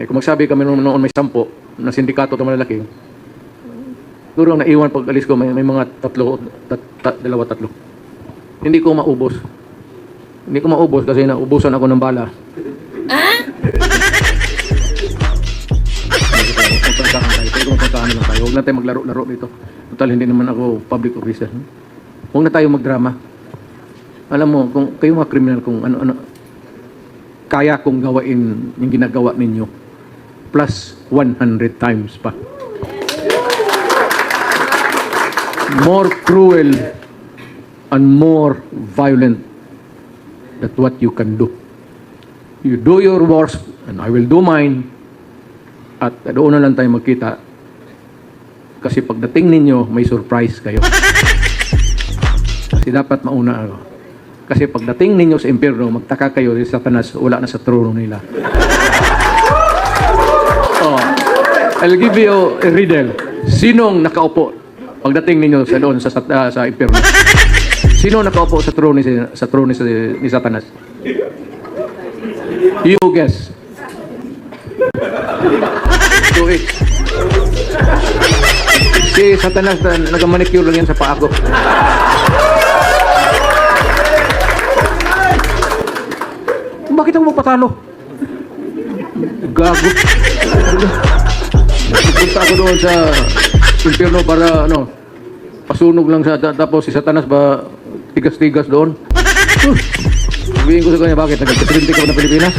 Kung magsabi kami noon may 10 na sindikato ito malalaki, siguro ang naiwan pag alis ko may mga 2, 3. Hindi ko maubos. Hindi ko maubos kasi naubusan ako ng bala. Magpuntahan lang tayo. Huwag na tayo maglaro-laro dito. Total, hindi naman ako public officer. Huwag na tayo magdrama. Alam mo, kung kayo mga kriminal, kung ano-ano, kaya kong gawain yung ginagawa ninyo. Plus 100 times pa. More cruel and more violent than what you can do. You do your worst and I will do mine. At doon na lang tayo magkita. Kasi pagdating ninyo, may surprise kayo. Kasi dapat mauna ako. Kasi pagdating ninyo sa impyerno, magtaka kayo si Satanas, wala na sa trono nila. Oh, I'll give you a riddle. Sinong nakaupo pagdating ninyo sa doon sa impyerno? Sino nakaupo sa trono ni Satanas? You guess. Do it. Si Satanas nagamanicure lang yan sa paa ko. Bakit ako magpatalo? Gago. Punta ako doon sa impyerno para pasunog lang tapos si Satanas ba tigas-tigas doon. Sabihin ko sa kanya, bakit? Nagpresidente ka ba ng Pilipinas?